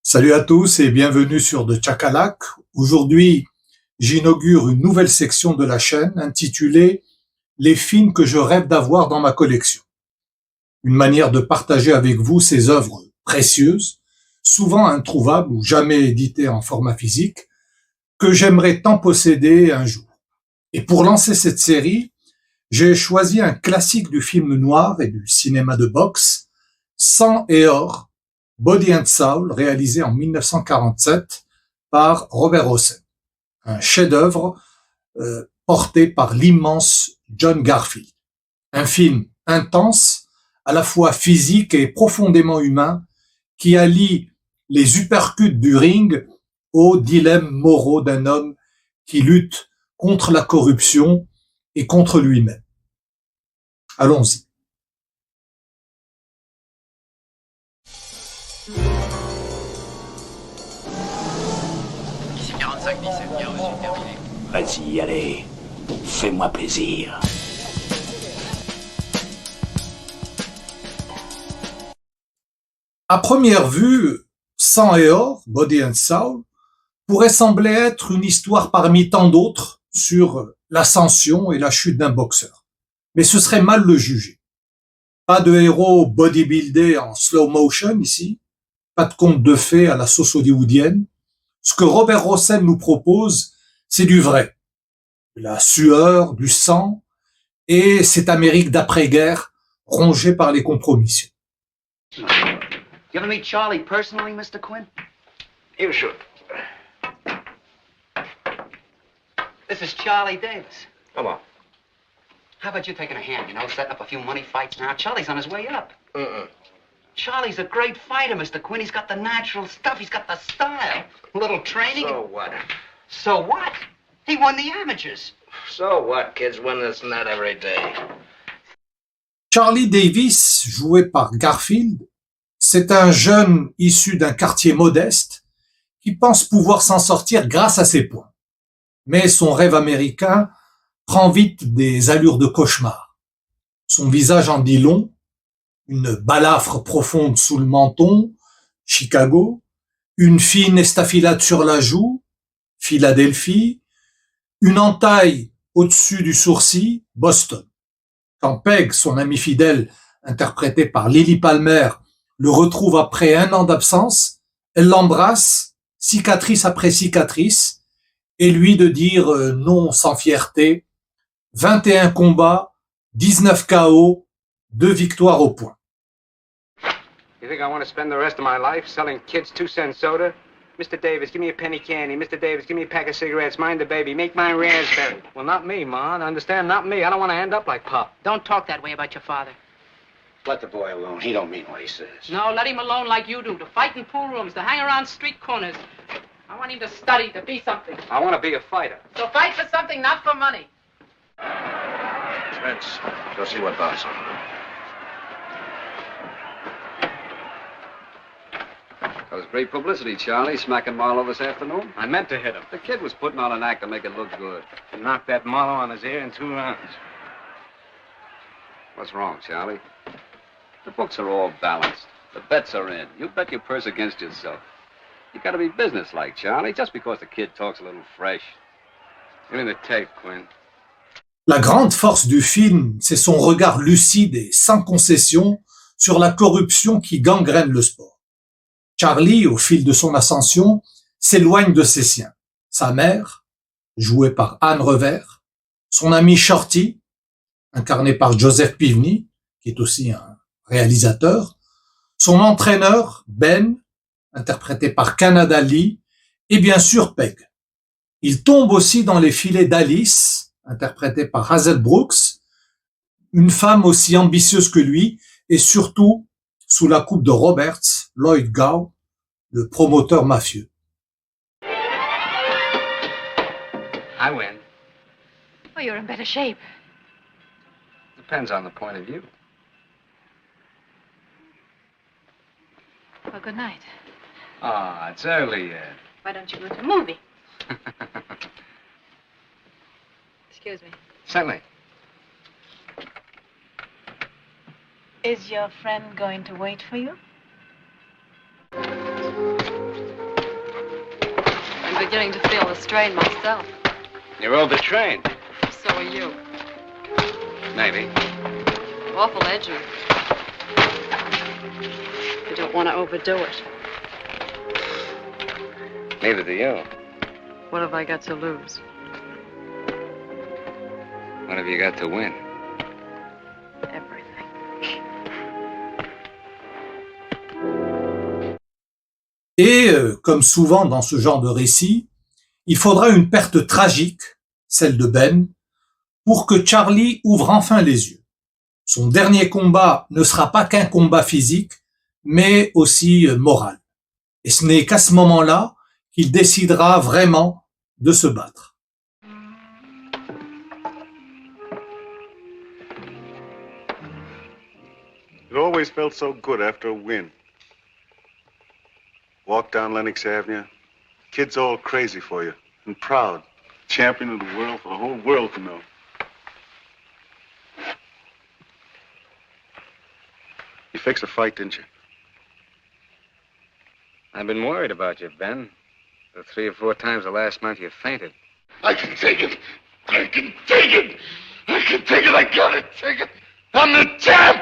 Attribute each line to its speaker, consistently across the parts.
Speaker 1: Salut à tous et bienvenue sur The Chakalak. Aujourd'hui, j'inaugure une nouvelle section de la chaîne intitulée Les films que je rêve d'avoir dans ma collection. Une manière de partager avec vous ces œuvres précieuses, souvent introuvables ou jamais éditées en format physique, que j'aimerais tant posséder un jour. Et pour lancer cette série, j'ai choisi un classique du film noir et du cinéma de boxe, Sang et or, Body and Soul, réalisé en 1947 par Robert Hossein. Un chef-d'œuvre porté par l'immense John Garfield. Un film intense, à la fois physique et profondément humain, qui allie les uppercuts du ring aux dilemmes moraux d'un homme qui lutte contre la corruption et contre lui-même. Allons-y.
Speaker 2: Ici 45-17, bien reçu, terminé.
Speaker 3: Vas-y, allez, fais-moi plaisir.
Speaker 1: À première vue, Sang et or, Body and Soul, pourrait sembler être une histoire parmi tant d'autres sur l'ascension et la chute d'un boxeur. Mais ce serait mal le juger. Pas de héros bodybuildé en slow motion ici, pas de conte de fées à la sauce hollywoodienne. Ce que Robert Hossein nous propose, c'est du vrai. De la sueur, du sang, et cette Amérique d'après-guerre rongée par les compromissions.
Speaker 2: You ever meet Charlie personally, Mr. Quinn?
Speaker 4: You should.
Speaker 2: This is Charlie Davis.
Speaker 4: Come on.
Speaker 2: How about you taking a hand, setting up a few money fights now? Charlie's on his way up. Charlie's a great fighter, Mr. Quinn. He's got the natural stuff. He's got the style. A little training.
Speaker 4: So what?
Speaker 2: So what? He won the amateurs.
Speaker 4: So what? Kids win this and that every day.
Speaker 1: Charlie Davis, joué par Garfield, c'est un jeune issu d'un quartier modeste qui pense pouvoir s'en sortir grâce à ses points. Mais son rêve américain prend vite des allures de cauchemar. Son visage en dit long, une balafre profonde sous le menton, Chicago, une fine estafilade sur la joue, Philadelphie, une entaille au-dessus du sourcil, Boston. Quand Peg, son amie fidèle, interprétée par Lily Palmer, le retrouve après 1 an d'absence, elle l'embrasse, cicatrice après cicatrice, et lui de dire non sans fierté, 21 combats, 19 KO, 2 victoires au point.
Speaker 5: You think I want to spend the rest of my life selling kids 2-cent soda? Mr. Davis, give me a penny candy. Mr. Davis, give me a pack of cigarettes. Mind the baby. Make mine raspberry. Well, not me, Ma. Understand? Not me. I don't want to end up like Pop.
Speaker 6: Don't talk that way about your father.
Speaker 4: Let the boy alone. He don't mean what he says.
Speaker 6: No, let him alone like you do. To fight in pool rooms, to hang around street corners. I want him to study, to be something.
Speaker 5: I want to be a fighter.
Speaker 6: So fight for something, not for money.
Speaker 4: Spence, go see what Bob's on.
Speaker 7: That was great publicity, Charlie, smacking Marlowe this afternoon.
Speaker 5: I meant to hit him.
Speaker 7: The kid was putting on an act to make it look good.
Speaker 5: And knocked that Marlowe on his ear in 2 rounds.
Speaker 7: What's wrong, Charlie? The books are all balanced. The bets are in. You bet your purse against yourself. You gotta be businesslike, Charlie, just because the kid talks a little fresh.
Speaker 5: Give me the tape, Quinn.
Speaker 1: La grande force du film, c'est son regard lucide et sans concession sur la corruption qui gangrène le sport. Charlie, au fil de son ascension, s'éloigne de ses siens. Sa mère, jouée par Anne Revers, son ami Shorty, incarné par Joseph Pivney, qui est aussi un réalisateur, son entraîneur, Ben, interprété par Canada Lee, et bien sûr Peg. Il tombe aussi dans les filets d'Alice, interprétée par Hazel Brooks, une femme aussi ambitieuse que lui, et surtout sous la coupe de Roberts, Lloyd Gow, le promoteur mafieux.
Speaker 5: I win.
Speaker 6: Well, you're in better shape.
Speaker 5: Depends on the point of view.
Speaker 6: Well, good night.
Speaker 5: Ah, it's early yet.
Speaker 6: Why don't you go to a movie? Excuse me.
Speaker 5: Certainly.
Speaker 6: Is your friend going to wait for you?
Speaker 8: I'm beginning to feel the strain myself.
Speaker 5: You're overtrained.
Speaker 8: So are you.
Speaker 5: Maybe.
Speaker 8: Awful edgy. You don't want to overdo it.
Speaker 5: Neither do you.
Speaker 8: What have I got to lose?
Speaker 5: What have you got to win?
Speaker 8: Everything.
Speaker 1: Et, comme souvent dans ce genre de récit, il faudra une perte tragique, celle de Ben, pour que Charlie ouvre enfin les yeux. Son dernier combat ne sera pas qu'un combat physique, mais aussi moral. Et ce n'est qu'à ce moment-là qu'il décidera vraiment de se battre.
Speaker 9: It always felt so good after a win. Walk down Lenox Avenue, kids all crazy for you and proud. Champion of the world for the whole world to know. You fixed a fight, didn't you?
Speaker 5: I've been worried about you, Ben. The 3 or 4 times the last month you fainted.
Speaker 10: I can take it. I can take it. I can take it. I gotta take it. I'm the champ.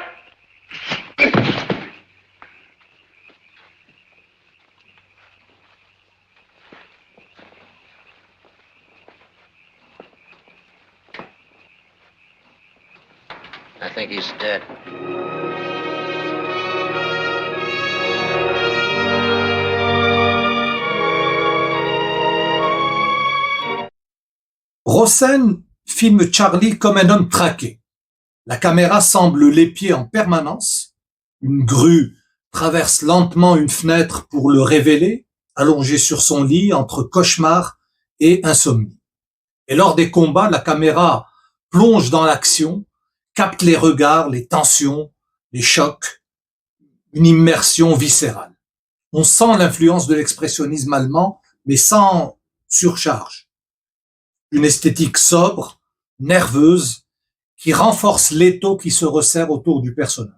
Speaker 4: I think he's dead.
Speaker 1: Rosen filme Charlie comme un homme traqué. La caméra semble l'épier en permanence. Une grue traverse lentement une fenêtre pour le révéler, allongé sur son lit entre cauchemar et insomnie. Et lors des combats, la caméra plonge dans l'action, capte les regards, les tensions, les chocs, une immersion viscérale. On sent l'influence de l'expressionnisme allemand, mais sans surcharge. Une esthétique sobre, nerveuse, qui renforce l'étau qui se resserre autour du personnage.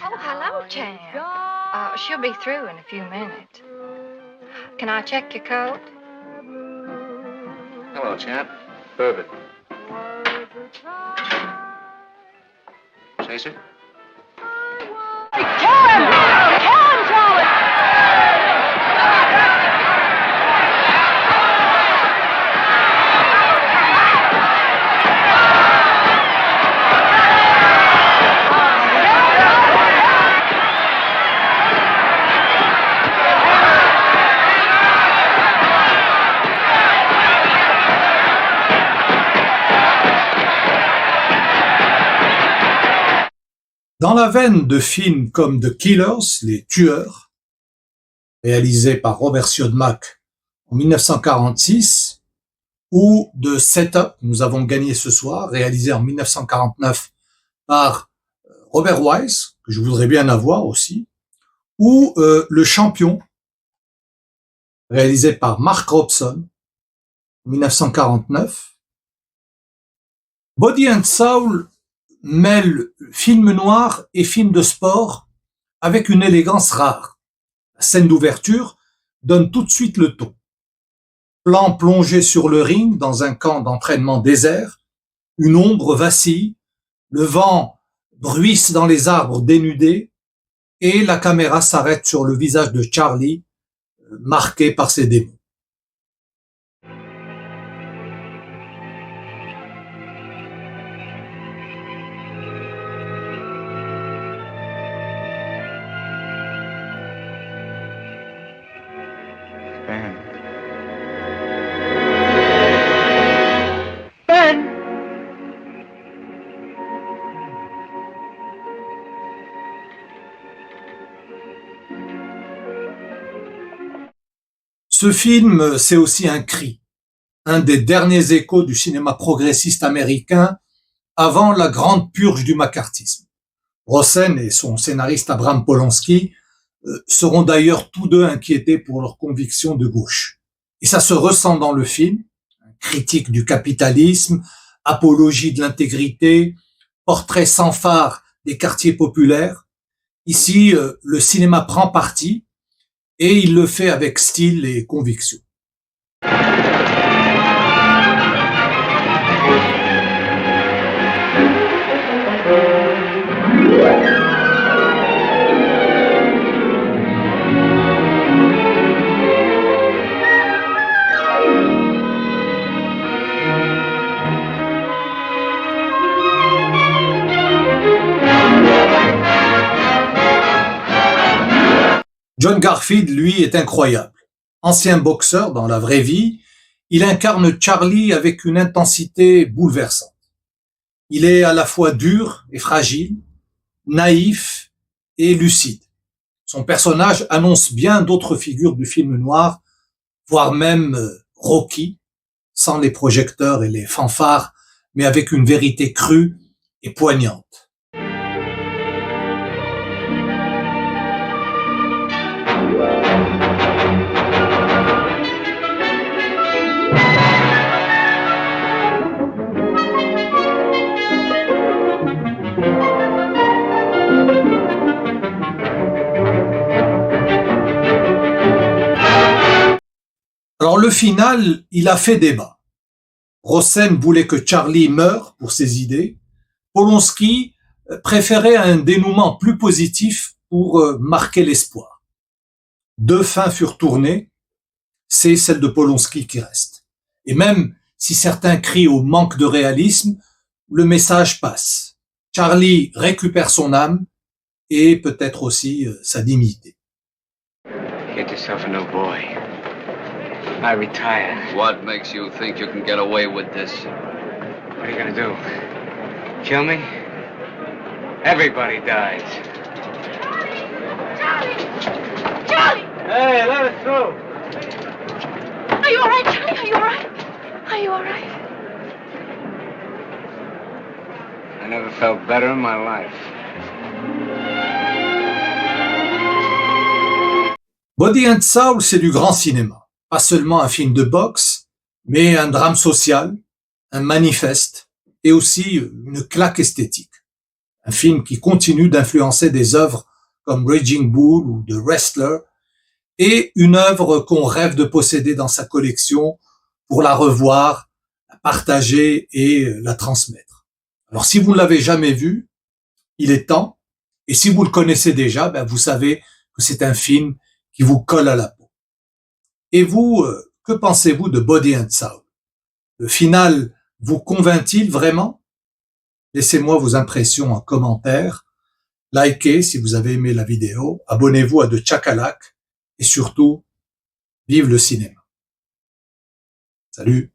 Speaker 11: Oh, hello, Champ. She'll be through in a few minutes. Can I check your coat?
Speaker 5: Hello, champ. Bourbon. Chaser?
Speaker 1: Dans la veine de films comme The Killers, Les Tueurs, réalisé par Robert Siodmak en 1946, ou de Setup, Nous avons gagné ce soir, réalisé en 1949 par Robert Wise, que je voudrais bien avoir aussi, ou Le Champion, réalisé par Mark Robson en 1949. Body and Soul mêle film noir et film de sport avec une élégance rare. La scène d'ouverture donne tout de suite le ton. Plan plongé sur le ring dans un camp d'entraînement désert, une ombre vacille, le vent bruisse dans les arbres dénudés et la caméra s'arrête sur le visage de Charlie, marqué par ses démons. Ce film, c'est aussi un cri, un des derniers échos du cinéma progressiste américain avant la grande purge du macartisme. Rosen et son scénariste Abraham Polonsky seront d'ailleurs tous deux inquiétés pour leurs convictions de gauche. Et ça se ressent dans le film, un critique du capitalisme, apologie de l'intégrité, portrait sans phare des quartiers populaires. Ici, le cinéma prend parti et il le fait avec style et conviction. John Garfield, lui, est incroyable. Ancien boxeur dans la vraie vie, il incarne Charlie avec une intensité bouleversante. Il est à la fois dur et fragile, naïf et lucide. Son personnage annonce bien d'autres figures du film noir, voire même Rocky, sans les projecteurs et les fanfares, mais avec une vérité crue et poignante. Alors le final, il a fait débat. Rosen voulait que Charlie meure pour ses idées. Polonsky préférait un dénouement plus positif pour marquer l'espoir. Deux fins furent tournées, c'est celle de Polonsky qui reste. Et même si certains crient au manque de réalisme, le message passe. Charlie récupère son âme et peut-être aussi sa dignité.
Speaker 5: Get yourself a new boy. I retire.
Speaker 7: What makes you think you can get away with this?
Speaker 5: What are you gonna do? Kill me? Everybody dies.
Speaker 11: Charlie!
Speaker 5: Hey, let us through.
Speaker 11: Are you all right, Charlie? Are you all right? Are you all right?
Speaker 5: I never felt better in my life.
Speaker 1: Body and Soul, c'est du grand cinéma. Pas seulement un film de boxe, mais un drame social, un manifeste et aussi une claque esthétique. Un film qui continue d'influencer des œuvres comme Raging Bull ou The Wrestler et une œuvre qu'on rêve de posséder dans sa collection pour la revoir, la partager et la transmettre. Alors si vous ne l'avez jamais vu, il est temps. Et si vous le connaissez déjà, vous savez que c'est un film qui vous colle à la peau. Et vous, que pensez-vous de Body and Soul? Le final vous convainc-il vraiment? Laissez-moi vos impressions en commentaire. Likez si vous avez aimé la vidéo. Abonnez-vous à The Chakalak. Et surtout, vive le cinéma. Salut!